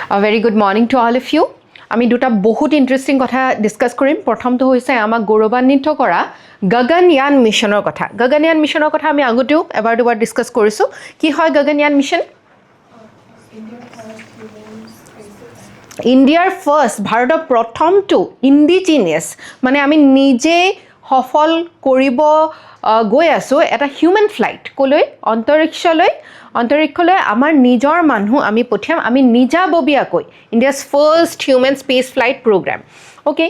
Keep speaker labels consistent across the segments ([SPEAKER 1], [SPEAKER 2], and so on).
[SPEAKER 1] A very good morning to all of you. আমি দুটা বহুত ইন্টারেস্টিং কথা ডিসকাস কৰিম প্ৰথমটো হৈছে আমাক গৌৰৱান্বিত কৰা গগনয়ান মিশনৰ কথা গগনয়ান মিশনৰ কথা আমি আগতেও এবাৰ দুবাৰ ডিসকাস কৰিছো কি হয় গগনয়ান মিশন ইণ্ডিয়াৰ ফাৰ্ষ্ট ভাৰতৰ প্ৰথমটো ইণ্ডিজিনিয়াছ মানে আমি নিজে সফল কৰিব গৈ আছো এটা হিউম্যান ফ্লাইট কলৈ অন্তৰিক্ষলৈ আমাৰ নিজৰ মানুহ আমি পঠিয়াম আমি নিজাববীয়াকৈ India's first human space flight programme okay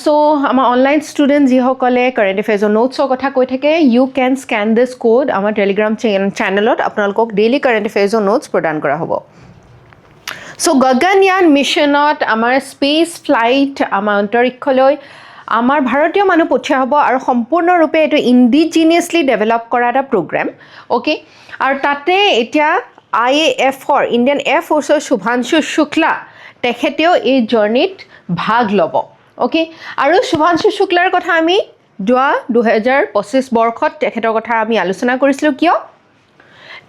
[SPEAKER 1] so আমাৰ অনলাইন ষ্টুডেণ্ট যিসকলে কাৰেণ্ট এফেয়াৰ্ছৰ নোটছৰ কথা কৈ থাকে you can scan this code আমাৰ টেলিগ্ৰাম চেনেলত আপোনালোকক ডেইলি কাৰেণ্ট এফেয়াৰ্ছৰ নোটছ প্ৰদান কৰা হ'ব সো গগনয়ান মিশনত আমাৰ স্পেচ ফ্লাইট আমাৰ অন্তৰিক্ষলৈ আমাৰ ভাৰতীয় মানুহ পঠিয়া হ'ব আৰু সম্পূৰ্ণৰূপে এটো ইণ্ডিজিনিয়াছলি ডেভেলপ কৰা এটা প্ৰগ্ৰাম ওকে আৰু তাতে এতিয়া IAFৰ ইণ্ডিয়ান এয়াৰ ফ'ৰ্চৰ শুভাংশু শুক্লা তেখেতেও এই জাৰ্নিত ভাগ ল'ব ওকে আৰু শুভাংশু শুক্লাৰ কথা আমি 2025 বৰ্ষত তেখেতৰ কথা আমি আলোচনা কৰিছিলোঁ কিয়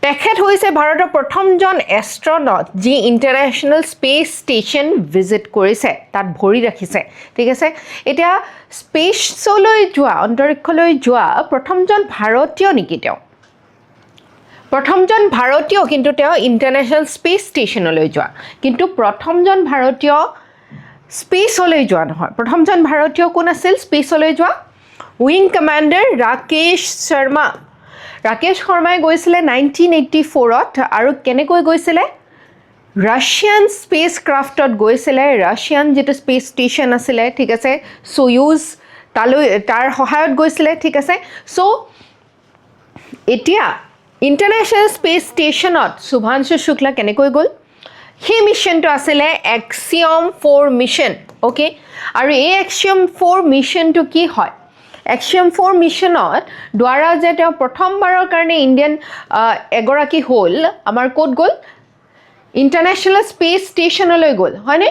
[SPEAKER 1] তেখেত হৈছে ভাৰতৰ প্ৰথমজন এষ্ট্ৰনট যি ইণ্টাৰনেশ্যনেল স্পেচ ষ্টেচন ভিজিট কৰিছে তাত ভৰি ৰাখিছে ঠিক আছে এতিয়া স্পেচলৈ যোৱা অন্তৰিক্ষলৈ যোৱা প্ৰথমজন ভাৰতীয় নেকি তেওঁ প্ৰথমজন ভাৰতীয় কিন্তু তেওঁ ইণ্টাৰনেশ্যনেল স্পেচ ষ্টেচনলৈ যোৱা কিন্তু প্ৰথমজন ভাৰতীয় স্পেচলৈ যোৱা নহয় প্ৰথমজন ভাৰতীয় কোন আছিল স্পেচলৈ যোৱা উইং কমাণ্ডাৰ ৰাকেশ শৰ্মাই গৈছিলে 1984ত আৰু কেনেকৈ গৈছিলে ৰাছিয়ান স্পেচ ক্ৰাফ্টত গৈছিলে ৰাছিয়ান যেটো স্পেচ ষ্টেচন আছিলে ঠিক আছে সোয়ুজ তাৰ সহায়ত গৈছিলে ঠিক আছে সো এতিয়া ইণ্টাৰনেশ্যনেল স্পেচ ষ্টেচনত শুভাংশু শুক্লা কেনেকৈ গ'ল সেই মিশনটো আছিলে এক্সিয়ম 4 মিশন ওকে আৰু এই এক্সিয়ম 4 মিশনটো কি হয় এক্সিয়ম 4 মিশনত দ্বাৰা যে তেওঁ প্ৰথমবাৰৰ কাৰণে ইণ্ডিয়ান এগৰাকী হ'ল আমাৰ ক'ত গ'ল ইণ্টাৰনেশ্যনেল স্পেচ ষ্টেচনলৈ গ'ল হয়নে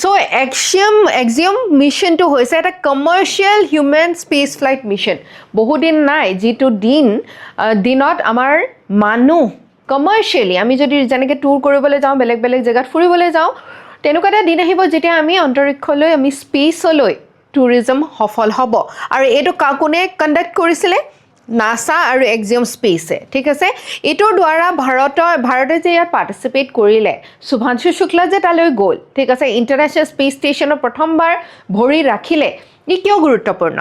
[SPEAKER 1] সো এক্সিয়ম মিশনটো হৈছে এটা commercial human space flight mission বহুদিন নাই যিটো দিনত আমাৰ মানুহ কমাৰ্চিয়েলি আমি যদি যেনেকৈ টুৰ কৰিবলৈ যাওঁ বেলেগ জেগাত ফুৰিবলৈ যাওঁ তেনেকুৱা এটা দিন আহিব যেতিয়া আমি অন্তৰিক্ষলৈ আমি স্পেচলৈ টুৰিজম সফল হ'ব আৰু এইটো কোনে কণ্ডাক্ট কৰিছিলে নাসা আৰু এক্সিয়ম স্পেচে ঠিক আছে এইটোৰ দ্বাৰা ভাৰতে যে ইয়াত পাৰ্টিচিপেট কৰিলে শুভাংশু শুক্লা যে তালৈ গ'ল ঠিক আছে ইণ্টাৰনেশ্যনেল স্পেচ ষ্টেচনৰ প্ৰথমবাৰ ভৰি ৰাখিলে ই কিয় গুৰুত্বপূৰ্ণ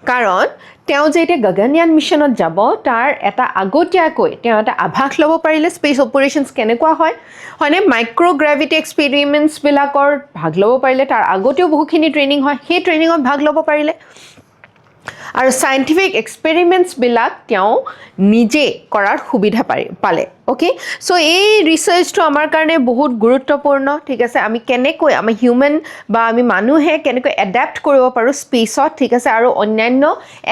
[SPEAKER 1] কাৰণ তেওঁ যে এতিয়া গগনয়ান মিশনত যাব তাৰ এটা আগতীয়াকৈ তেওঁ এটা আভাস ল'ব পাৰিলে স্পেচ অপাৰেশ্যনছ কেনেকুৱা হয় হয়নে মাইক্ৰ'গ্ৰেভিটি এক্সপেৰিমেণ্টছবিলাকৰ ভাগ ল'ব পাৰিলে তাৰ আগতেও বহুখিনি ট্ৰেইনিং হয় সেই ট্ৰেইনিঙত ভাগ ল'ব পাৰিলে আৰু সাইন্টিফিক এক্সপেৰিমেণ্টছবিলাক তেওঁ নিজে কৰাৰ সুবিধা পালে ওকে সো এই ৰিচাৰ্চটো আমাৰ কাৰণে বহুত গুৰুত্বপূৰ্ণ ঠিক আছে আমি কেনেকৈ আমি হিউম্যান বা আমি মানুহে কেনেকৈ এডাপ্ট কৰিব পাৰোঁ স্পেচত ঠিক আছে আৰু অন্যান্য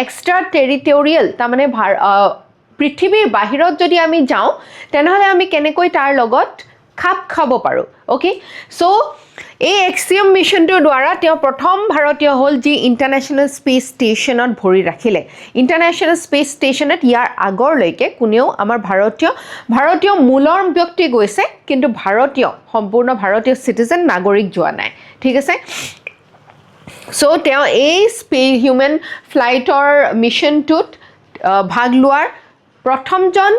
[SPEAKER 1] এক্সট্ৰা টেৰিটৰিয়েল তাৰমানে পৃথিৱীৰ বাহিৰত যদি আমি যাওঁ তেনেহ'লে আমি কেনেকৈ তাৰ লগত খাপ খাব পাৰোঁ ওকে সো এই এক্সিয়ম মিশনটোৰ দ্বাৰা তেওঁ প্ৰথম ভাৰতীয় হ'ল যি ইণ্টাৰনেশ্যনেল স্পেচ ষ্টেচনত ভৰি ৰাখিলে ইণ্টাৰনেশ্যনেল স্পেচ ষ্টেচনত ইয়াৰ আগৰলৈকে কোনেও আমাৰ ভাৰতীয় মূলৰ ব্যক্তি গৈছে কিন্তু সম্পূৰ্ণ ভাৰতীয় চিটিজেন নাগৰিক যোৱা নাই ঠিক আছে সো তেওঁ এই হিউম্যান ফ্লাইটৰ মিশনটোত ভাগ লোৱাৰ প্ৰথমজন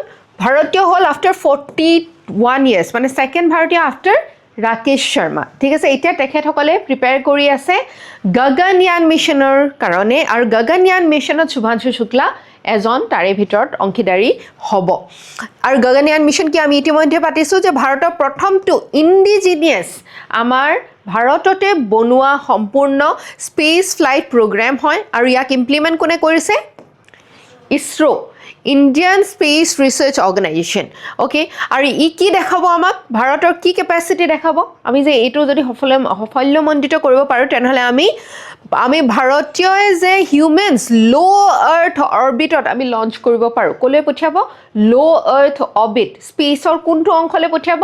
[SPEAKER 1] ভাৰতীয় হ'ল আফটাৰ 41 years মানে ছেকেণ্ড ভাৰতীয় আফটাৰ ৰাকেশ শৰ্মা ঠিক আছে এতিয়া তেখেতসকলে প্ৰিপেয়াৰ কৰি আছে গগনয়ান মিশনৰ কাৰণে আৰু গগনয়ান মিশনত শুভাংশু শুক্লা এজন তাৰে ভিতৰত অংশীদাৰী হ'ব আৰু গগনয়ান মিশন কি আমি ইতিমধ্যে পাতিছোঁ যে ভাৰতৰ প্ৰথমটো ইণ্ডিজিনিয়াছ আমাৰ ভাৰততে বনোৱা সম্পূৰ্ণ স্পেচ ফ্লাইট প্ৰগ্ৰাম হয় আৰু ইয়াক ইমপ্লিমেণ্ট কোনে কৰিছে ISRO Indian space research organisation okay আৰু ই কি দেখাব আমাক ভাৰতৰ কি কেপাচিটি দেখাব আমি যে এইটো যদি সাফল্যমণ্ডিত কৰিব পাৰোঁ তেনেহ'লে আমি ভাৰতীয়ই যে হিউমেনছ ল' আৰ্থ অৰ্বিটত আমি লঞ্চ কৰিব পাৰোঁ ক'লৈ পঠিয়াব ল' আৰ্থ অৰ্বিট স্পেচৰ কোনটো অংশলৈ পঠিয়াব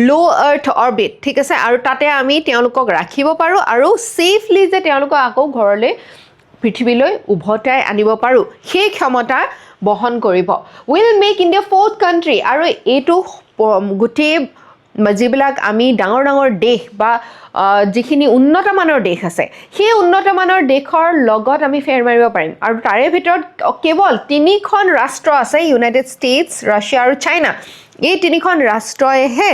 [SPEAKER 1] ল' আৰ্থ অৰ্বিট ঠিক আছে আৰু তাতে আমি তেওঁলোকক ৰাখিব পাৰোঁ আৰু ছেফলি যে তেওঁলোকক আকৌ ঘৰলৈ পৃথিৱীলৈ উভতাই আনিব পাৰোঁ সেই ক্ষমতা বহন কৰিব will make India 4th country আৰু এইটো গোটেই বা যিবিলাক আমি ডাঙৰ ডাঙৰ দেশ বা যিখিনি উন্নত মানৰ দেশ আছে সেই উন্নত মানৰ দেশৰ লগত আমি ফেৰ মাৰিব পাৰিম আৰু তাৰে ভিতৰত কেৱল 3খন ৰাষ্ট্ৰ আছে ইউনাইটেড ষ্টেটছ ৰাছিয়া আৰু চাইনা এই 3খন ৰাষ্ট্ৰইহে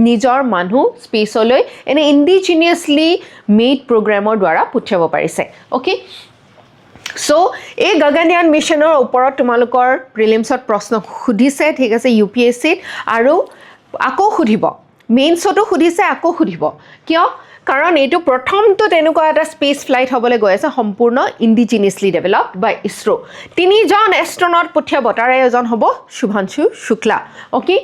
[SPEAKER 1] নিজৰ মানুহ স্পেচলৈ এনে ইণ্ডিজিনিয়াছলি মেড প্ৰগ্ৰামৰ দ্বাৰা পঠিয়াব পাৰিছে অ'কে সো এই গগনয়ান মিছনৰ ওপৰত তোমালোকৰ প্ৰিলিমছত প্ৰশ্ন সুধিছে ঠিক আছে UPSCত আৰু আকৌ সুধিব মেইনছতো সুধিছে আকৌ সুধিব কিয় কাৰণ এইটো প্ৰথমটো তেনেকুৱা এটা স্পেচ ফ্লাইট হ'বলৈ গৈ আছে সম্পূৰ্ণ ইণ্ডিজিনিয়াছলি ডেভেলপড বাই ইছৰো 3জন এষ্ট্ৰনট পঠিয়াব তাৰে এজন হ'ব শুভাংশু শুক্লা অ'কে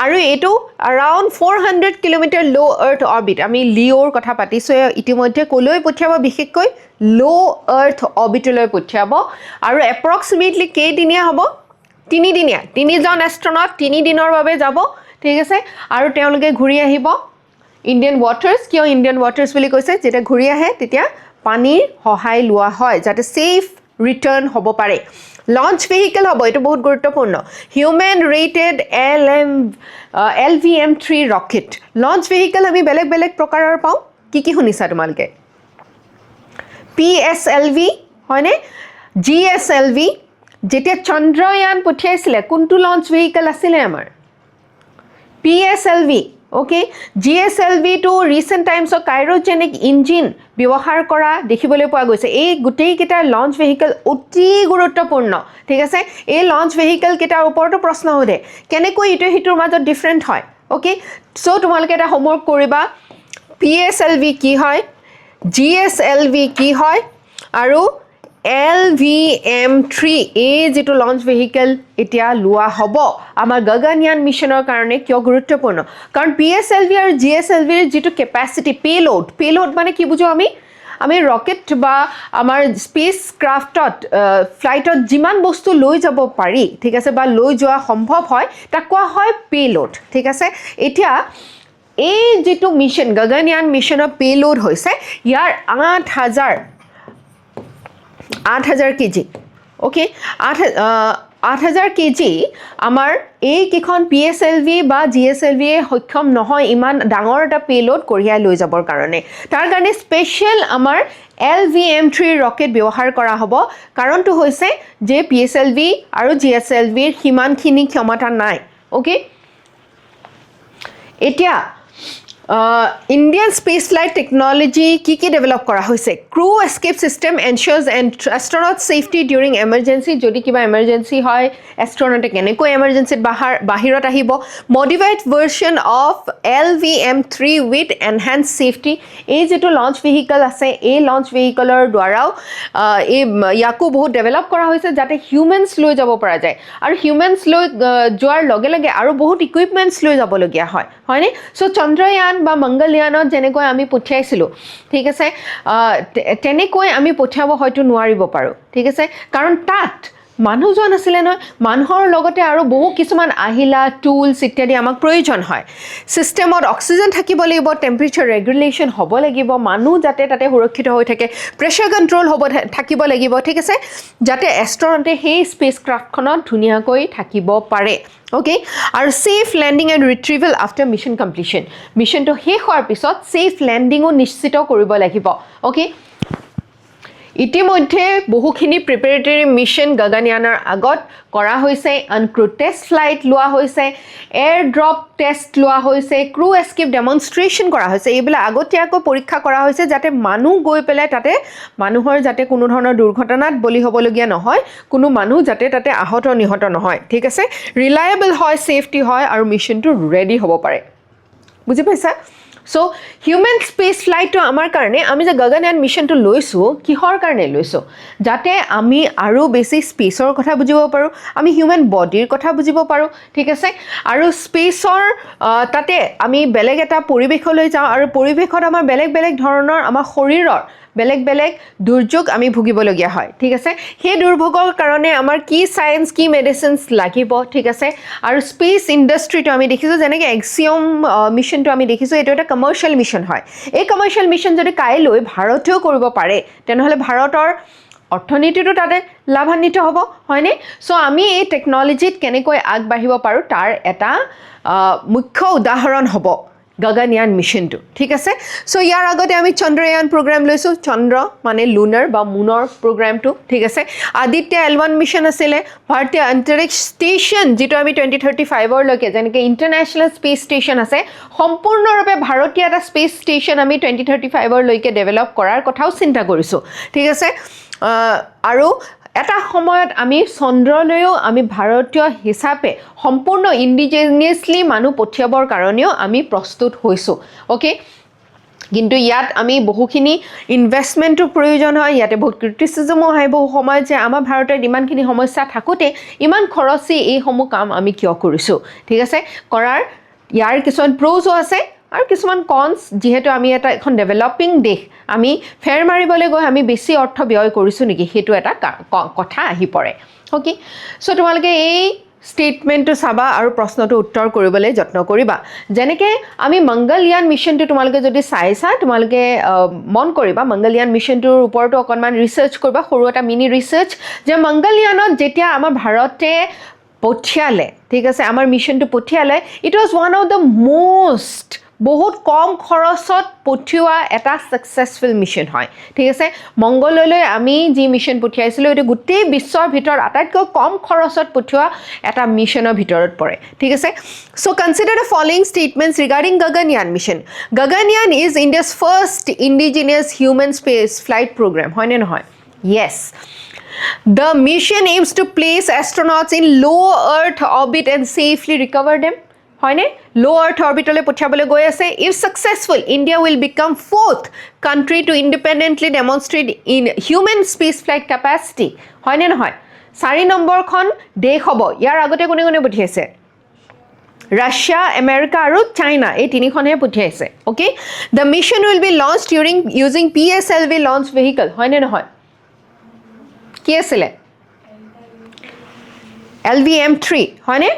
[SPEAKER 1] আৰু এইটো around 400 কিলোমিটাৰ লো আৰ্থ অৰ্বিট আমি লিঅ'ৰ কথা পাতিছোঁ ইতিমধ্যে কলৈ পঠিয়াব বিশেষকৈ লো আৰ্থ অৰ্বিটলৈ পঠিয়াব আৰু এপ্ৰক্সিমেটলি কেইদিনীয়া হ'ব 3দিনীয়া 3জন এষ্ট্ৰনট 3 দিনৰ বাবে যাব ঠিক আছে আৰু তেওঁলোকে ঘূৰি আহিব ইণ্ডিয়ান ৱাটাৰ্ছ কিয় ইণ্ডিয়ান ৱাটাৰ্ছ বুলি কৈছে যেতিয়া ঘূৰি আহে তেতিয়া পানীৰ সহায় লোৱা হয় যাতে ছেফ ৰিটাৰ্ণ হ'ব পাৰে লঞ্চ ভেহিকল হ'ব এইটো বহুত গুৰুত্বপূৰ্ণ human rated LVM-3 rocket launch vehicle আমি বেলেগ বেলেগ প্ৰকাৰৰ পাওঁ কি শুনিছা তোমালোকে PSLV হয়নে GSLV যেতিয়া চন্দ্ৰয়ান পঠিয়াইছিলে কোনটো লঞ্চ ভেহিকল আছিলে আমাৰ PSLV okay GSLV to recent times of cryogenic engine ব্যৱহাৰ কৰা দেখিবলৈ পোৱা গৈছে এই গুটেই কেইটা লঞ্চ ভেহিকল অতি গুৰুত্বপূৰ্ণ ঠিক আছে এই লঞ্চ ভেহিকল কেইটাৰ ওপৰতো প্ৰশ্ন সোধে কেনেকৈ ইটো হিটোৰ মাজত ডিফাৰেন্ট হয় okay সো তোমালোকে এটা হোমৱৰ্ক কৰিবা PSLV কি হয় GSLV কি হয় আৰু LVM-3 এই যেটো লঞ্চ ভেহিকল এতিয়া লোৱা হ'ব আমাৰ গগনয়ান মিছনৰ কাৰণে কিয় গুৰুত্বপূৰ্ণ কাৰণ PSLV আৰু GSLV ৰ যেটো কেপাসিটি পেলোড মানে কি বুজো আমি ৰকেট বা আমাৰ স্পেস ক্ৰাফটত ফ্লাইটত যিমান বস্তু লৈ যাব পাৰি ঠিক আছে বা লৈ যোৱা সম্ভৱ হয় তাক কোৱা হয় পেলোড ঠিক আছে এতিয়া এই যেটো মিছন গগনয়ান মিছনৰ পেলোড হৈছে ইয়াৰ 8000 কেজি ওকে 8000 কেজি আমাৰ এই কিখন PSLV বা GSLV সক্ষম নহয় ইমান ডাঙৰ এটা পেলোড কঢ়িয়াই লৈ যাবৰ কাৰণে তাৰ কাৰণে স্পেশাল আমাৰ LVM-3 ৰকেট ব্যৱহাৰ কৰা হ'ব কাৰণটো হৈছে যে PSLV আৰু GSLV ৰ হিমানখিনি ক্ষমতা নাই ওকে এতিয়া Indian space flight technology কি ডেভেলপ কৰা হৈছে crew escape system ensures astronaut safety during emergency যদি কিবা emergency হয় astronaut কেনেকৈ emergency বাহিৰত আহিব modified version of LVM-3 with enhanced safety এই যেটো লঞ্চ ভেহিকল আছে এই লঞ্চ ভেহিকলৰ দ্বাৰাও এই ইয়াকো বহুত ডেভেলপ কৰা হৈছে যাতে হিউম্যানছ লৈ যাব পৰা যায় আৰু হিউম্যানছ লৈ যোৱাৰ লগে লগে আৰু বহুত ইকুইপমেন্টছ লৈ যাব লগিয়া হয় হয়নে সো চন্দ্ৰয়ান বা মংগলয়ানত যেনেকৈ আমি পঠিয়াইছিলো ঠিক আছে তেনেকৈ আমি পঠিয়াব হয়তো নোৱাৰিব পাৰো ঠিক আছে কাৰণ তাত মানুহজন আছিলে নহয় মানুহৰ লগতে আৰু বহু কিছুমান আহিলা টুলস ইত্যাদি আমাক প্ৰয়োজন হয় সিস্টেমত অক্সিজেন থাকিব লাগিব টেম্পাৰেচাৰ ৰেগুলেশন হ'ব লাগিব মানুহ যাতে তাতে সুৰক্ষিত হৈ থাকে প্ৰেছাৰ কন্ট্ৰোল হ'ব থাকিব লাগিব ঠিক আছে যাতে এষ্ট্ৰনটে সেই স্পেস ক্ৰাফটখনত ধুনিয়াকৈ থাকিব পাৰে ওকে আৰু safe landing and retrieval after mission completion মিশনটো শেষ হোৱাৰ পিছত সেফ ল্যান্ডিংও নিশ্চিত কৰিব লাগিব ওকে ইতিমধ্যে বহুখিনি প্ৰিপাৰেটৰি মিশন গগনয়ানৰ আগত কৰা হৈছে আনক্ৰু টেষ্ট ফ্লাইট লোৱা হৈছে এয়াৰ ড্ৰপ টেষ্ট লোৱা হৈছে ক্ৰু এস্কেপ ডেমনষ্ট্ৰেচন কৰা হৈছে এইবিলাক আগতীয়াকৈ পৰীক্ষা কৰা হৈছে যাতে মানুহ গৈ পেলাই তাতে মানুহৰ যাতে কোনো ধৰণৰ দুৰ্ঘটনাত বলি হ'বলগীয়া নহয় কোনো মানুহ যাতে তাতে আহত নিহত নহয় ঠিক আছে ৰিলায়েবল হয় সেফটি হয় আৰু মিশনটো ৰেডি হ'ব পাৰে বুজি পাইছা সো হিউম্যান স্পেস ফ্লাইট তো আমাৰ কাৰণে আমি যে গগনয়ান মিশনটো লৈছো কিহৰ কাৰণে লৈছো যাতে আমি আৰু বেছি স্পেসৰ কথা বুজিব পাৰো আমি হিউম্যান বডিৰ কথা বুজিব পাৰো ঠিক আছে আৰু স্পেসৰ তাতে আমি বেলেগ এটা পৰিবেশলৈ যাওঁ আৰু পৰিবেশত আমাৰ বেলেগ বেলেগ ধৰণৰ আমাৰ শৰীৰৰ বেলেগ বেলেগ দুৰ্যোগ আমি ভুগিবলগীয়া হয় ঠিক আছে সেই দুৰ্ভোগৰ কাৰণে আমাৰ কি সায়েন্স কি মেডিসিনস লাগিব ঠিক আছে আৰু স্পেস ইন্ডাস্ট্ৰিটো আমি দেখিছো যেনেকৈ এক্সিয়ম মিশনটো আমি দেখিছো এটা এটা কমাৰ্শিয়াল মিশন হয় এই কমাৰ্শিয়াল মিশন যদি কাইলৈ ভাৰতেও কৰিব পাৰে তেনেহলে ভাৰতৰ অৰ্থনীতিটো তাতে লাভান্বিত হ'ব হয়নে সো আমি এই টেকনলজিত কেনেকৈ আগবাঢ়িব পাৰোঁ তাৰ এটা মুখ্য উদাহৰণ হ'ব গগনয়ান মিছনটো ঠিক আছে সো ইয়াৰ আগতে আমি চন্দ্ৰয়ান প্ৰগ্ৰাম লৈছোঁ চন্দ্ৰ মানে লুনাৰ বা মুনৰ প্ৰগ্ৰামটো ঠিক আছে আদিত্য L1 মিছন আছিলে ভাৰতীয় অন্তৰিক্ষ ষ্টেচন যেটো আমি 2035 লৈকে যেনেকৈ ইণ্টাৰনেশ্যনেল স্পেচ ষ্টেচন আছে সম্পূৰ্ণৰূপে ভাৰতীয় এটা স্পেচ ষ্টেচন আমি 2035 লৈকে ডেভেলপ কৰাৰ কথাও চিন্তা কৰিছোঁ ঠিক আছে আৰু এটা সময়ত আমি চন্দ্ৰলৈও আমি ভাৰতীয় হিচাপে সম্পূৰ্ণ ইণ্ডিজিনিয়াছলি মানুহ পঠিয়াবৰ কাৰণেও আমি প্ৰস্তুত হৈছোঁ ওকে কিন্তু ইয়াত আমি বহুখিনি ইনভেষ্টমেণ্টৰ প্ৰয়োজন হয় ইয়াতে বহুত ক্ৰিটিচিজমো হয় বহু সময়ত যে আমাৰ ভাৰতত ইমানখিনি সমস্যা থাকোঁতে ইমান খৰচী এইসমূহ কাম আমি কিয় কৰিছোঁ ঠিক আছে কৰাৰ ইয়াৰ কিছুমান প্ৰ'জো আছে আৰু কিছুমান কনছ যেহেতু আমি এটা এখন ডেভেলপিং দেশ আমি ফেৰ মাৰিবলৈ গৈ আমি বেছি অৰ্থ ব্যয় কৰিছোঁ নেকি সেইটো এটা কথা আহি পৰে ওকে সো তোমালোকে এই ষ্টেটমেণ্টটো চাবা আৰু প্ৰশ্নটো উত্তৰ কৰিবলৈ যত্ন কৰিবা যেনেকৈ আমি মংগলয়ান মিছনটো তোমালোকে যদি চাইছা তোমালোকে মন কৰিবা মংগলয়ান মিছনটোৰ ওপৰতো অকণমান ৰিচাৰ্চ কৰিবা সৰু এটা মিনি ৰিচাৰ্চ যে মংগলয়ানত যেতিয়া আমাৰ ভাৰতে পঠিয়ালে ঠিক আছে আমাৰ মিছনটো পঠিয়ালে it was one of the most বহুত কম খৰচত পঠিওৱা এটা সাকসেসফুল মিছন হয় ঠিক আছে মংগললৈ আমি যি মিছন পঠিয়াইছিলোঁ এটো গোটেই বিশ্বৰ ভিতৰত আটাইতকৈ কম খৰচত পঠিওৱা এটা মিছনৰ ভিতৰত পৰে ঠিক আছে so consider the following statements regarding Gaganyaan mission Gaganyaan is India's first indigenous human space flight programme হয়নে নহয় yes the mission aims to place astronauts in low earth orbit and safely recover them হয়নে লো আৰ্থ অৰ্বিটলৈ পঠিয়াবলৈ গৈ আছে if successful India will become fourth country to independently demonstrate in human space flight capacity হয়নে নহয় 4 নম্বৰখন দেশ হ'ব ইয়াৰ আগতে কোনে কোনে পঠিয়াইছে ৰাছিয়া আমেৰিকা আৰু চাইনা এই তিনিখনহে পঠিয়াইছে okay the mission will be launched during using PSLV launch vehicle হয়নে নহয় কি আছিলে LVM-3 হয়নে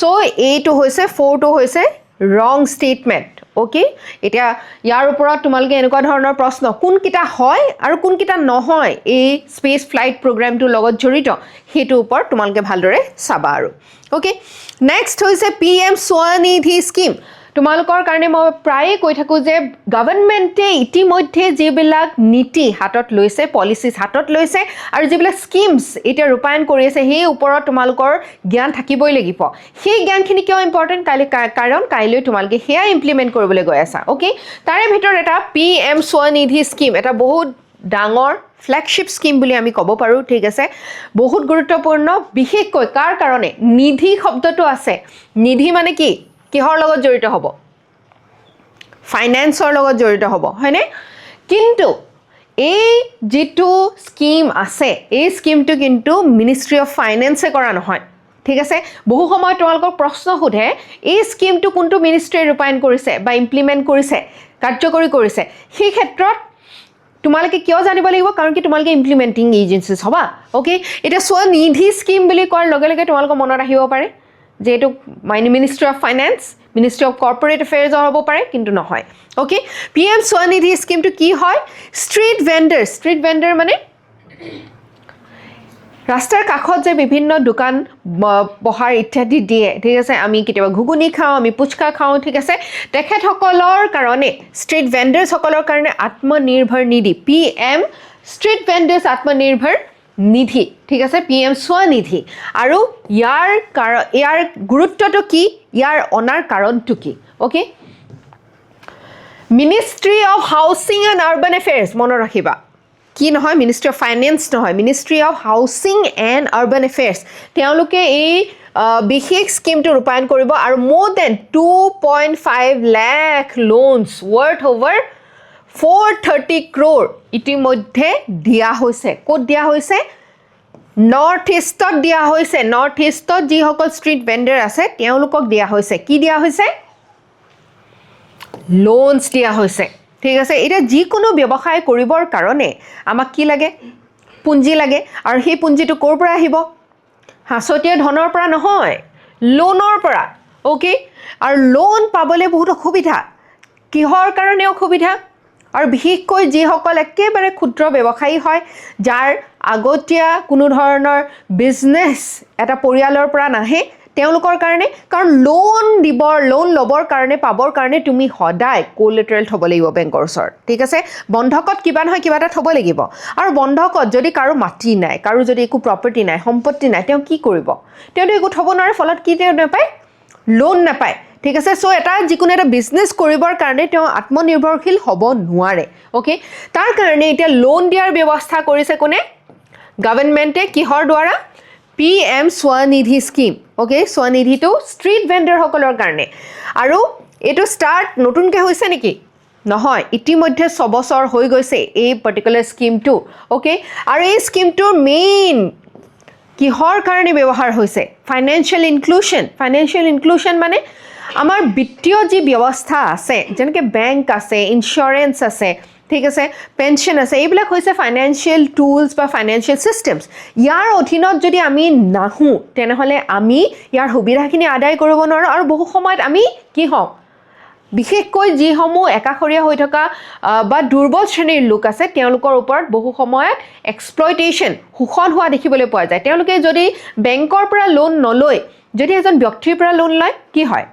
[SPEAKER 1] সো এইটো হৈছে 4টো হৈছে ৰং ষ্টেটমেণ্ট ওকে এতিয়া ইয়াৰ ওপৰত তোমালোকে এনেকুৱা ধৰণৰ প্ৰশ্ন কোনকিটা হয় আৰু কোনকিটা নহয় এই স্পেচ ফ্লাইট প্ৰগ্ৰামটোৰ লগত জড়িত সেইটো ওপৰত তোমালোকে ভালদৰে চাবা আৰু ওকে নেক্সট হৈছে PM স্বনিধি স্কিম তোমালোকৰ কাৰণে মই প্ৰায়ে কৈ থাকোঁ যে গভৰ্ণমেণ্টে ইতিমধ্যে যিবিলাক নীতি হাতত লৈছে পলিচিছ হাতত লৈছে আৰু যিবিলাক স্কিমছ এতিয়া ৰূপায়ণ কৰি আছে সেই ওপৰত তোমালোকৰ জ্ঞান থাকিবই লাগিব সেই জ্ঞানখিনি কিয় ইম্পৰ্টেণ্ট কাৰণ কাইলৈ তোমালোকে সেয়া ইমপ্লিমেণ্ট কৰিবলৈ গৈ আছা ওকে তাৰে ভিতৰত এটা PM স্বনিধি স্কিম এটা বহুত ডাঙৰ ফ্লেগশিপ স্কিম বুলি আমি ক'ব পাৰোঁ ঠিক আছে বহুত গুৰুত্বপূৰ্ণ বিশেষকৈ কাৰ কাৰণে নিধি শব্দটো আছে নিধি মানে কি কিহৰ লগত জড়িত হ'ব ফাইনেন্সৰ লগত জড়িত হ'ব হয়নে কিন্তু এই যেটো স্কিম আছে এই স্কিমটো কিন্তু মিনিষ্ট্ৰি অফ ফাইনেন্সে কৰা নহয় ঠিক আছে বহু সময় তোমালোকৰ প্ৰশ্ন সোধে এই স্কিমটো কোনটো মিনিষ্ট্ৰিয়ে ৰূপায়ণ কৰিছে বা ইমপ্লিমেণ্ট কৰিছে কাৰ্যকৰী কৰিছে সেই ক্ষেত্ৰত তোমালোকে কিয় জানিব লাগিব কাৰণ কি তোমালোকে ইমপ্লিমেণ্টিং এজেন্সিজ হবা ওকে এটা স্বনিধি স্কিম বুলি কোৱাৰ লগে লগে তোমালোকৰ মনত আহিব পাৰে যে এইটো ministry of finance ministry of corporate এফেয়াৰ্ছৰ হ'ব পাৰে কিন্তু নহয় ওকে PM স্বনিধি স্কিমটো কি হয় ষ্ট্ৰীট ভেণ্ডাৰ মানে ৰাস্তাৰ কাষত যে বিভিন্ন দোকান বহাৰ ইত্যাদি দিয়ে ঠিক আছে আমি কেতিয়াবা ঘুগুনি খাওঁ আমি পুচকা খাওঁ ঠিক আছে তেখেতসকলৰ কাৰণে ষ্ট্ৰীট ভেণ্ডাৰ্ছসকলৰ কাৰণে আত্মনিৰ্ভৰ নিধি PM ষ্ট্ৰীট ভেণ্ডাৰ্ছ আত্মনিৰ্ভৰ নিধি ঠিক আছে PM স্বনিধি আৰু ইয়াৰ গুৰুত্বটো কি ইয়াৰ অনাৰ কাৰণটো কি okay ministry of housing and urban affairs মনত ৰাখিবা কি নহয় মিনিষ্ট্ৰি অফ ফাইনেন্স নহয় ministry of housing and urban affairs তেওঁলোকে এই বিশেষ স্কিমটো ৰূপায়ণ কৰিব আৰু more than 2.5 lakh loans worth over 430 crore ইতিমধ্যে দিয়া হৈছে ক'ত দিয়া হৈছে নৰ্থ ইষ্টত দিয়া হৈছে নৰ্থ ইষ্টত যিসকল ষ্ট্ৰীট ভেণ্ডাৰ আছে তেওঁলোকক দিয়া হৈছে কি দিয়া হৈছে লোনছ দিয়া হৈছে ঠিক আছে এটা যিকোনো ব্যৱসায় কৰিবৰ কাৰণে আমাক কি লাগে পুঁজি লাগে আৰু সেই পুঁজিটো ক'ৰ পৰা আহিব হাছতীয়া ধনৰ পৰা নহয় লোনৰ পৰা ওকে আৰু লোন পাবলৈ বহুত অসুবিধা কিহৰ কাৰণে অসুবিধা আৰু বিশেষকৈ যিসকল একেবাৰে ক্ষুদ্ৰ ব্যৱসায়ী হয় যাৰ আগতীয়া কোনো ধৰণৰ বিজনেছ এটা পৰিয়ালৰ পৰা নাহে তেওঁলোকৰ কাৰণে কাৰণ লোন ল'বৰ কাৰণে পাবৰ কাৰণে তুমি সদায় কোলেটাৰেল থ'ব লাগিব বেংকৰ ওচৰত ঠিক আছে বন্ধকত কিবা নহয় কিবা এটা থ'ব লাগিব আৰু বন্ধকত যদি কাৰো মাটি নাই কাৰো যদি একো প্ৰপাৰ্টি নাই সম্পত্তি নাই তেওঁ কি কৰিব তেওঁতো একো থ'ব নোৱাৰে ফলত কি তেওঁ নাপায় লোন নাপায় ঠিক আছে সো এটা যিকোনো এটা বিজনেছ কৰিবৰ কাৰণে তেওঁ আত্মনিৰ্ভৰশীল হ'ব নোৱাৰে ওকে তাৰ কাৰণে এতিয়া লোন দিয়াৰ ব্যৱস্থা কৰিছে কোনে গভৰ্ণমেণ্টে কিহৰ দ্বাৰা PM স্বনিধি স্কিম ওকে স্বনিধিটো ষ্ট্ৰীট ভেণ্ডৰসকলৰ কাৰণে আৰু এইটো ষ্টাৰ্ট নতুনকৈ হৈছে নেকি নহয় ইতিমধ্যে 6 বছৰ হৈ গৈছে এই পাৰ্টিকুলাৰ স্কিমটো ওকে আৰু এই স্কিমটোৰ মেইন কিহৰ কাৰণে ব্যৱহাৰ হৈছে ফাইনেন্সিয়েল ইনক্লুশন মানে আমাৰ বিত্তীয় যি ব্যৱস্থা আছে যেনেকৈ বেংক আছে ইনস্যুৰেন্স আছে ঠিক আছে পেনশন আছে এইবিলাক হৈছে ফাইনেন্সিয়েল টুলছ বা ফাইনেন্সিয়েল সিস্টেমছ ইয়াৰ অধীনত যদি আমি নাহো তেনেহলে আমি ইয়াৰ সুবিধাখিনি আদায় কৰিব নোৱাৰো আৰু বহু সময়ত আমি কি হওঁ বিশেষকৈ যিসমূহ একাষৰীয়া হৈ থকা বা দুৰ্বল শ্ৰেণীৰ লোক আছে তেওঁলোকৰ ওপৰত বহু সময়ত এক্সপ্লইটেশ্যন শোষণ হোৱা দেখিবলৈ পোৱা যায় তেওঁলোকে যদি বেংকৰ পৰা লোন নলয় যদি এজন ব্যক্তিৰ পৰা লোন লয় কি হয়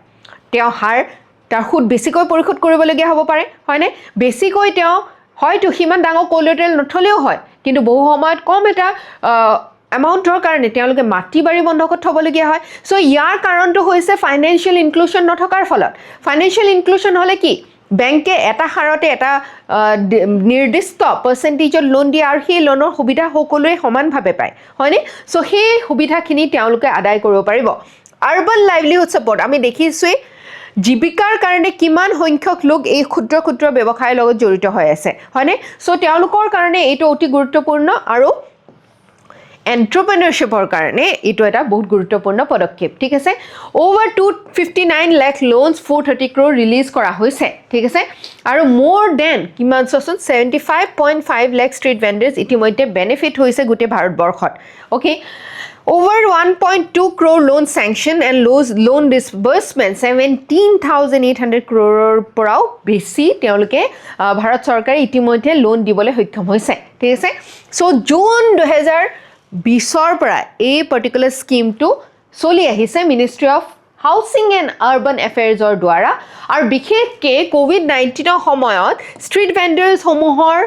[SPEAKER 1] তেওঁ তাৰ সুদ বেছিকৈ পৰিশোধ কৰিবলগীয়া হ'ব পাৰে হয়নে বেছিকৈ তেওঁ হয়তো সিমান ডাঙৰ কোলেটাৰেল নথলেও হয় কিন্তু বহু সময়ত কম এটা এমাউণ্টৰ কাৰণে তেওঁলোকে মাটি বাৰী বন্ধকত থ'বলগীয়া হয় সো ইয়াৰ কাৰণটো হৈছে ফাইনেন্সিয়েল ইনক্লুশন নথকাৰ ফলত ফাইনেন্সিয়েল ইনক্লুশন হ'লে কি বেংকে এটা হাৰতে এটা নিৰ্দিষ্ট পাৰ্চেণ্টেজত লোন দিয়ে আৰু সেই লোনৰ সুবিধা সকলোৱে সমানভাৱে পায় হয়নে সো সেই সুবিধাখিনি তেওঁলোকে আদায় কৰিব পাৰিব আৰ্বান লাইভলিহুড ছাপোৰ্ট আমি দেখিছোঁৱেই জীৱিকাৰ কাৰণে কিমান সংখ্যক লোক এই ক্ষুদ্ৰ ব্যৱসায়ৰ লগত জড়িত হৈ আছে হয়নে সো তেওঁলোকৰ কাৰণে এইটো অতি গুৰুত্বপূৰ্ণ আৰু এন্টাৰপ্ৰেনাৰশ্বিপৰ কাৰণে এইটো এটা বহুত গুৰুত্বপূৰ্ণ পদক্ষেপ ঠিক আছে over 259 লাখ লোনছ 430 ক্ৰ'ৰ ৰিলিজ কৰা হৈছে ঠিক আছে আৰু মোৰ দেন কিমান চোন 75.5 লাখ ষ্ট্ৰীট ভেণ্ডাৰ্ছ ইতিমধ্যে বেনিফিট হৈছে গোটেই ভাৰতবৰ্ষত okay over 1.2 crore loan sanction and loan disbursement 17,800 crore পৰাও বেছি তেওঁলোকে ভাৰত চৰকাৰে ইতিমধ্যে লোন দিবলৈ সক্ষম হৈছে ঠিক আছে সো জুন 2020 পৰা এই পাৰ্টিকুলাৰ স্কিমটো চলি আহিছে ministry of housing and urban এফেয়াৰ্ছৰ দ্বাৰা আৰু বিশেষকৈ কোভিড-19 সময়ত ষ্ট্ৰীট ভেণ্ডাৰ্ছসমূহৰ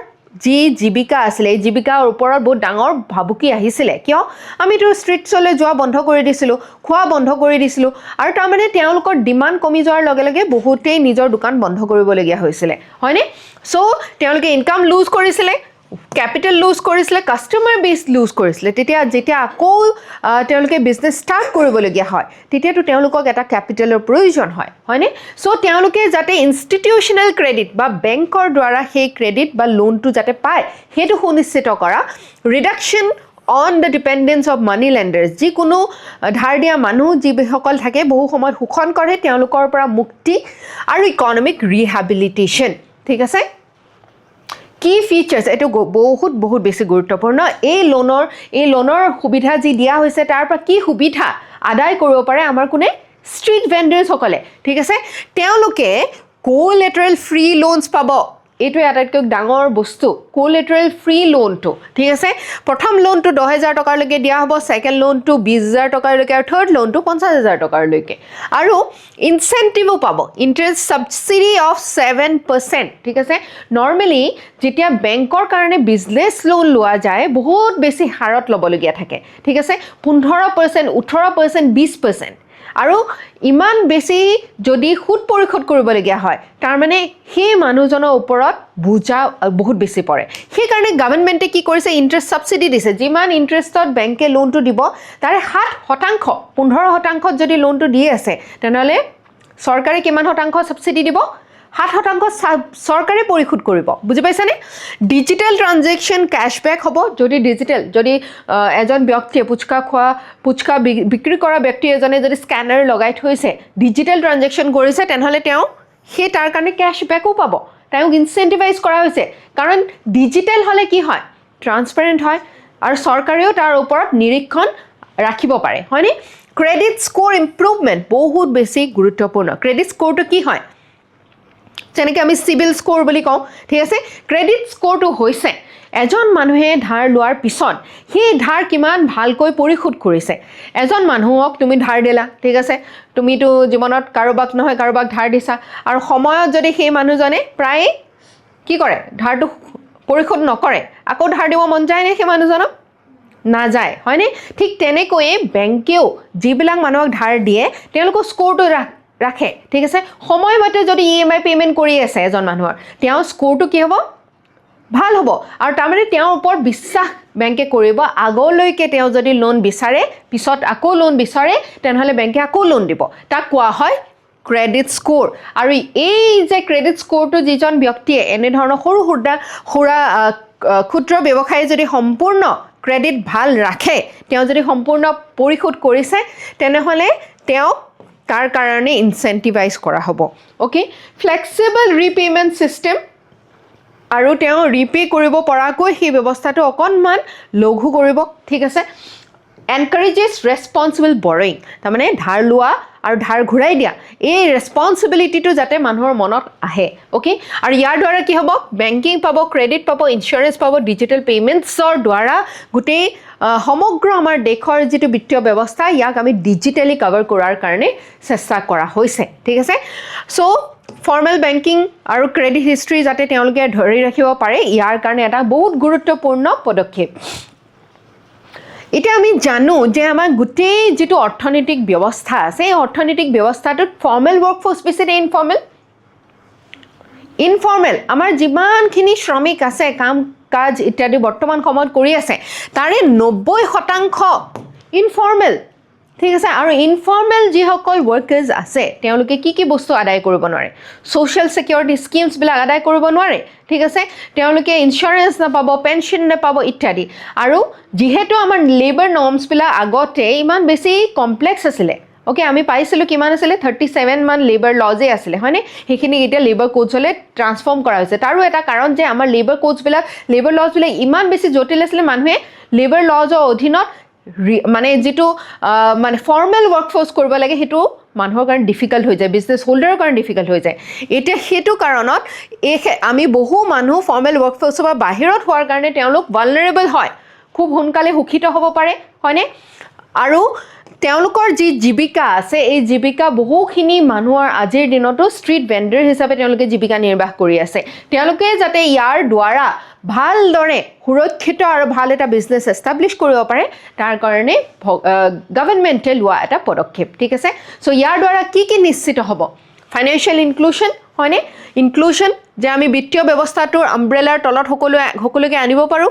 [SPEAKER 1] যি জীৱিকা আছিলে এই জীৱিকাৰ ওপৰত বহুত ডাঙৰ ভাবুকি আহিছিলে কিয় আমিতো ষ্ট্ৰীটছলৈ যোৱা বন্ধ কৰি দিছিলোঁ খোৱা বন্ধ কৰি দিছিলোঁ আৰু তাৰমানে তেওঁলোকৰ ডিমাণ্ড কমি যোৱাৰ লগে লগে বহুতেই নিজৰ দোকান বন্ধ কৰিবলগীয়া হৈছিলে হয়নে সো তেওঁলোকে ইনকাম লুজ কৰিছিলে ক্যাপিটেল লুজ কৰিছিলে কাস্টমাৰ বেছ লুজ কৰিছিলে যেতিয়া আকৌ তেওঁলোকে বিজনেছ ষ্টাৰ্ট কৰিবলগীয়া হয় তেতিয়াতো তেওঁলোকক এটা ক্যাপিটেলৰ প্ৰয়োজন হয় হয়নে সো তেওঁলোকে যাতে ইনষ্টিটিউচনেল ক্ৰেডিট বা বেংকৰ দ্বাৰা সেই ক্ৰেডিট বা লোনটো যাতে পায় সেইটো সুনিশ্চিত কৰা reduction on the dependence of money lenders যিকোনো ধাৰ দিয়া মানুহ যিসকল থাকে বহু সময়ত শোষণ কৰে তেওঁলোকৰ পৰা মুক্তি আৰু ইকনমিক ৰিহেবিলিটেশ্যন ঠিক আছে কি ফিচাৰ্ছ এটো বহুত বেছি গুৰুত্বপূৰ্ণ এই লোনৰ সুবিধা যি দিয়া হৈছে তাৰ পৰা কি সুবিধা আদায় কৰিব পাৰে আমাৰ কোনে ষ্ট্ৰীট ভেণ্ডাৰ্ছসকলে ঠিক আছে তেওঁলোকে কোলেটাৰেল ফ্ৰী লোনছ পাব এইটো আটাইতকৈ ডাঙৰ বস্তু কোলেটাৰেল ফ্ৰী লোনটো ঠিক আছে প্ৰথম লোনটো 10,000 টকালৈকে দিয়া হ'ব সেকেন্ড লোনটো 20,000 টকালৈকে আৰু থাৰ্ড লোনটো 50,000 টকালৈকে আৰু ইনসেন্টিভো পাব ইন্টাৰেষ্ট সাবসিডি অফ 7% ঠিক আছে নৰ্মালি যেতিয়া বেংকৰ কাৰণে বিজনেছ লোন লোৱা যায় বহুত বেছি হাৰত ল'বলগীয়া থাকে ঠিক আছে 15% 18% 20% আৰু ইমান বেছি যদি সুদ পৰিশোধ কৰিবলগীয়া হয় তাৰ মানে সেই মানুহজনৰ ওপৰত বুজা বহুত বেছি পৰে সেই কাৰণে গভৰ্ণমেণ্টে কি কৰিছে ইন্টাৰেষ্ট সাবসিডি দিছে যিমান ইন্টাৰেষ্টত বেংকে লোনটো দিব তাৰে 7% 15% যদি লোনটো দি আছে তেনেহলে চৰকাৰে কিমান শতাংশ সাবসিডি দিব 7% চৰকাৰে পৰিশোধ কৰিব বুজি পাইছানে ডিজিটেল ট্ৰানজেকচন ক্যাশবেক হ'ব যদি এজন ব্যক্তিয়ে পুচকা বিক্ৰী কৰা ব্যক্তি এজনে যদি স্ক্যানাৰ লগাই থৈছে ডিজিটেল ট্ৰানজেকচন কৰিছে তেনেহলে তেওঁ সেই তাৰ কাৰণে ক্যাশবেকও পাব তেওঁক ইনসেন্টিভাইজ কৰা হৈছে কাৰণ ডিজিটেল হলে কি হয় ট্ৰান্সপাৰেন্ট হয় আৰু চৰকাৰেও তাৰ ওপৰত নিৰীক্ষণ ৰাখিব পাৰে হয়নে ক্ৰেডিট স্কোৰ ইমপ্ৰুভমেন্ট বহুত বেছি গুৰুত্বপূৰ্ণ ক্ৰেডিট স্কোৰটো কি হয় যেনেকৈ আমি চিভিল স্ক'ৰ বুলি কওঁ ঠিক আছে ক্ৰেডিট স্ক'ৰটো হৈছে এজন মানুহে ধাৰ লোৱাৰ পিছত সেই ধাৰ কিমান ভালকৈ পৰিশোধ কৰিছে এজন মানুহক তুমি ধাৰ দিলা ঠিক আছে তুমিতো জীৱনত কাৰোবাক নহয় কাৰোবাক ধাৰ দিছা আৰু সময়ত যদি সেই মানুহজনে প্ৰায় কি কৰে ধাৰটো পৰিশোধ নকৰে আকৌ ধাৰ দিব মন যায় নে সেই মানুহজনক নাযায় হয়নে ঠিক তেনেকৈয়ে বেংকেও যিবিলাক মানুহক ধাৰ দিয়ে তেওঁলোকৰ স্ক'ৰটো ৰাখে ঠিক আছে সময়মতে যদি EMI পে'মেণ্ট কৰি আছে এজন মানুহৰ তেওঁৰ স্ক'ৰটো কি হ'ব ভাল হ'ব আৰু তাৰমানে তেওঁৰ ওপৰত বিশ্বাস বেংকে কৰিব আগলৈকে তেওঁ যদি লোন বিচাৰে পিছত আকৌ লোন বিচাৰে তেনেহ'লে বেংকে আকৌ লোন দিব তাক কোৱা হয় ক্ৰেডিট স্ক'ৰ আৰু এই যে ক্ৰেডিট স্ক'ৰটো যিজন ব্যক্তিয়ে এনেধৰণৰ সৰু সুৰা ক্ষুদ্ৰ ব্যৱসায়ী যদি সম্পূৰ্ণ ক্ৰেডিট ভাল ৰাখে তেওঁ যদি সম্পূৰ্ণ পৰিশোধ কৰিছে তেনেহ'লে তেওঁ তাৰ কাৰণে ইনচেন্টিভাইজ কৰা হ'ব অ'কে ফ্লেক্সিবল ৰিপে'মেণ্ট ছিষ্টেম আৰু তেওঁ ৰিপে' কৰিব পৰাকৈ সেই ব্যৱস্থাটো অকণমান লঘু কৰিব ঠিক আছে এনকাৰেজেছ ৰেছপন্সিবল বৰয়িং তাৰমানে ধাৰ লোৱা আৰু ধাৰ ঘূৰাই দিয়া এই ৰেছপন্সিবিলিটিটো যাতে মানুহৰ মনত আহে অ'কে আৰু ইয়াৰ দ্বাৰা কি হ'ব বেংকিং পাব ক্ৰেডিট পাব ইঞ্চুৰেঞ্চ পাব ডিজিটেল পে'মেণ্টছৰ দ্বাৰা গোটেই সমগ্ৰ আমাৰ দেশৰ যিটো বিত্তীয় ব্যৱস্থা ইয়াক আমি ডিজিটেলি কভাৰ কৰাৰ কাৰণে চেষ্টা কৰা হৈছে ঠিক আছে চ' ফৰ্মেল বেংকিং আৰু ক্ৰেডিট হিষ্ট্ৰী যাতে তেওঁলোকে ধৰি ৰাখিব পাৰে ইয়াৰ কাৰণে এটা বহুত গুৰুত্বপূৰ্ণ পদক্ষেপ এতিয়া আমি জানো যে আমাৰ গোটেই যিটো অৰ্থনৈতিক ব্যৱস্থা আছে এই অৰ্থনৈতিক ব্যৱস্থাটোত ফৰ্মেল ৱৰ্কফৰ্চ বেছি নে ইনফৰ্মেল আমাৰ যিমানখিনি শ্ৰমিক আছে কাম কাজ ইত্যাদি বৰ্তমান সময়ত কৰি আছে তাৰে 90% ইনফৰ্মেল ঠিক আছে আৰু ইনফৰ্মেল যিসকল ৱৰ্কাৰ্ছ আছে তেওঁলোকে কি বস্তু আদায় কৰিব নোৱাৰে ছ'চিয়েল ছিকিউৰিটি স্কিমছবিলাক আদায় কৰিব নোৱাৰে ঠিক আছে তেওঁলোকে ইঞ্চুৰেঞ্চ নাপাব পেঞ্চন নাপাব ইত্যাদি আৰু যিহেতু আমাৰ লেবাৰ নৰ্মছবিলাক আগতে ইমান বেছি কমপ্লেক্স আছিলে অ'কে আমি পাইছিলোঁ কিমান আছিলে 37 মান লেবাৰ লজে আছিলে হয়নে সেইখিনি এতিয়া লেবাৰ কোডছলৈ ট্ৰান্সফৰ্ম কৰা হৈছে তাৰো এটা কাৰণ যে আমাৰ লেবাৰ কোডছবিলাক লেবাৰ লজবিলাক ইমান বেছি জটিল আছিলে মানুহে লেবাৰ লজৰ অধীনত মানে যিটো মানে ফৰ্মেল ৱৰ্কফৰ্চ কৰিব লাগে সেইটো মানুহৰ কাৰণে ডিফিকাল্ট হৈ যায় বিজনেছ হোল্ডাৰৰ কাৰণে ডিফিকাল্ট হৈ যায় এতিয়া সেইটো কাৰণত আমি বহু মানুহ ফৰ্মেল ৱৰ্কফৰ্চৰ পৰা বাহিৰত হোৱাৰ কাৰণে তেওঁলোক ভালনাৰেবল হয় খুব সোনকালে শোষিত হ'ব পাৰে হয়নে আৰু তেওঁলোকৰ যি জীৱিকা আছে এই জীৱিকা বহুখিনি মানুহৰ আজিৰ দিনতো ষ্ট্ৰীট ভেণ্ডৰ হিচাপে তেওঁলোকে জীৱিকা নিৰ্বাহ কৰি আছে তেওঁলোকে যাতে ইয়াৰ দ্বাৰা ভালদৰে সুৰক্ষিত আৰু ভাল এটা বিজনেছ এষ্টাব্লিছ কৰিব পাৰে তাৰ কাৰণে গভৰ্ণমেণ্টে লোৱা এটা পদক্ষেপ ঠিক আছে চ' ইয়াৰ দ্বাৰা কি নিশ্চিত হ'ব ফাইনেন্সিয়েল ইনক্লুশ্যন হয়নে ইনক্লুশ্যন যে আমি বিত্তীয় ব্যৱস্থাটোৰ আমব্ৰেলাৰ তলত সকলোকে আনিব পাৰোঁ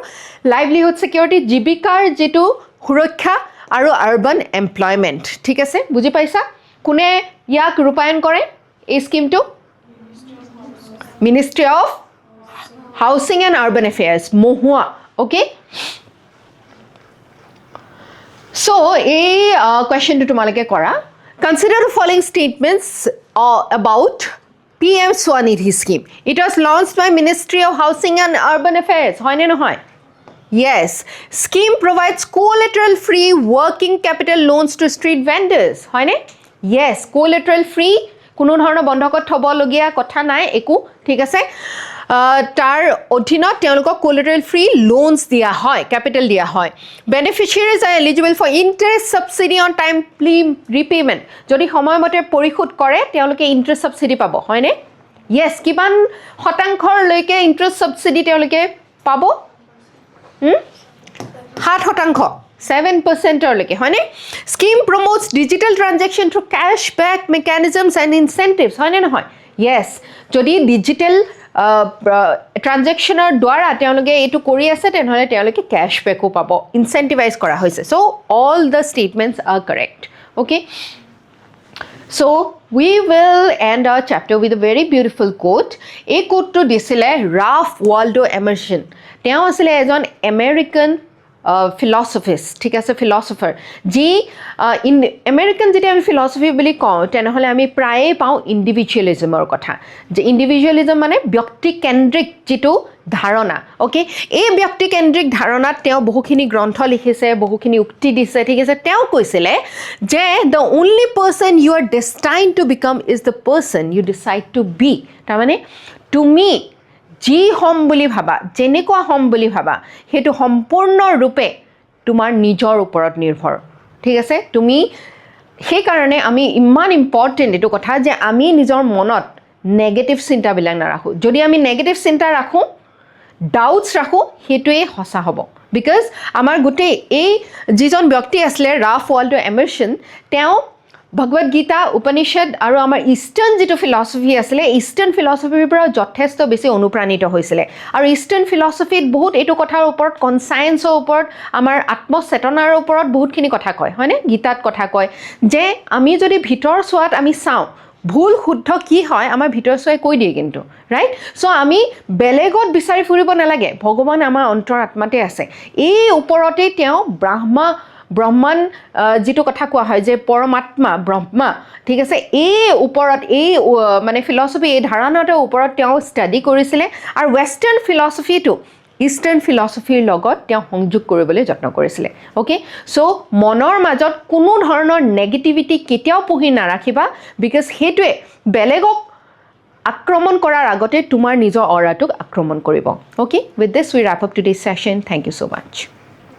[SPEAKER 1] লাইভলিহুড ছিকিউৰিটি জীৱিকাৰ যিটো সুৰক্ষা আৰু আৰ্বান এমপ্লয়মেণ্ট ঠিক আছে বুজি পাইছা কোনে ইয়াক ৰূপায়ণ কৰে এই স্কিমটো ministry of housing and urban affairs Mahua okay so' এই কুৱেশ্যনটো তোমালোকে কৰা consider the following statements about PM Swanidhi scheme. It was launched by Ministry of Housing and Urban Affairs. হয় নে নহয়? Yes. Scheme provides collateral-free working capital loans to street vendors. হয় নে? Yes. Collateral-free. কোনো ধৰণৰ বন্ধকত থ'বলগীয়া কথা নাই একো ঠিক আছে তাৰ অধীনত তেওঁলোকক collateral-free loans দিয়া হয় capital দিয়া হয় beneficiaries are eligible for interest subsidy on timely repayment যদি সময়মতে পৰিশোধ কৰে তেওঁলোকে interest subsidy পাব হয়নে yes কিমান শতাংশলৈকে interest subsidy তেওঁলোকে পাব 7% 7%লৈকে হয়নে scheme promotes digital transaction through cashback mechanisms and incentives হয়নে নহয় yes যদি ডিজিটেল ট্ৰানজেকশ্যনৰ দ্বাৰা তেওঁলোকে এইটো কৰি আছে তেনেহ'লে তেওঁলোকে কেশ্ববেকো পাব ইনচেণ্টিভাইজ কৰা হৈছে so' all the statements are correct okay so' we will end our chapter with a very beautiful quote এই কোটটো দিছিলে ৰাফ ৱাল্ডো এমাৰ্ছন তেওঁ আছিলে এজন আমেৰিকান ফিলচফিষ্ট ঠিক আছে ফিলচফাৰ যি আমেৰিকান যেতিয়া আমি ফিলচফি বুলি কওঁ তেনেহ'লে আমি প্ৰায়ে পাওঁ ইণ্ডিভিজুৱেলিজমৰ কথা যে ইণ্ডিভিজুৱেলিজম মানে ব্যক্তিকেন্দ্ৰিক যিটো ধাৰণা অ'কে এই ব্যক্তিকেন্দ্ৰিক ধাৰণাত তেওঁ বহুখিনি গ্ৰন্থ লিখিছে বহুখিনি উক্তি দিছে ঠিক আছে তেওঁ কৈছিলে যে the only person you are destined to become is the person you decide to be তাৰমানে তুমি যি হ'ম বুলি ভাবা যেনেকুৱা হ'ম বুলি ভাবা সেইটো সম্পূৰ্ণৰূপে তোমাৰ নিজৰ ওপৰত নিৰ্ভৰ ঠিক আছে তুমি সেইকাৰণে আমি ইমান ইম্পৰ্টেণ্ট এইটো কথা যে আমি নিজৰ মনত নেগেটিভ চিন্তাবিলাক নাৰাখোঁ যদি আমি নেগেটিভ চিন্তা ৰাখোঁ ডাউটছ ৰাখোঁ সেইটোৱে সঁচা হ'ব বিকজ আমাৰ গোটেই এই যিজন ব্যক্তি আছিলে ৰাফ ৱাল্ডো এমাৰছন তেওঁ ভগৱদ গীতা উপনিষদ আৰু আমাৰ ইষ্টাৰ্ণ যিটো ফিলচফি আছিলে ইষ্টাৰ্ণ ফিলচফিৰ পৰা যথেষ্ট বেছি অনুপ্ৰাণিত হৈছিলে আৰু ইষ্টাৰ্ণ ফিলচফিত বহুত এইটো কথাৰ ওপৰত কনচায়েন্সৰ ওপৰত আমাৰ আত্মচেতনাৰ ওপৰত বহুতখিনি কথা কয় হয়নে গীতাত কথা কয় যে আমি যদি ভিতৰ চোৱাত আমি চাওঁ ভুল শুদ্ধ কি হয় আমাৰ ভিতৰ চোৱাই কৈ দিয়ে কিন্তু ৰাইট চ' আমি বেলেগত বিচাৰি ফুৰিব নালাগে ভগৱান আমাৰ অন্তৰ আত্মাতে আছে এই ওপৰতে তেওঁ ব্ৰহ্মান যিটো কথা কোৱা হয় যে পৰমাত্মা ব্ৰহ্মা ঠিক আছে এই ওপৰত এই মানে ফিলচফি এই ধাৰণাটোৰ ওপৰত তেওঁ ষ্টাডি কৰিছিলে আৰু ৱেষ্টাৰ্ণ ফিলচফিটো ইষ্টাৰ্ণ ফিলচফিৰ লগত তেওঁ সংযোগ কৰিবলৈ যত্ন কৰিছিলে অ'কে চ' মনৰ মাজত কোনো ধৰণৰ নেগেটিভিটি কেতিয়াও পুহি নাৰাখিবা বিকজ সেইটোৱে বেলেগক আক্ৰমণ কৰাৰ আগতে তোমাৰ নিজৰ অৰাটোক আক্ৰমণ কৰিব okay with this we wrap up today's session thank you so' much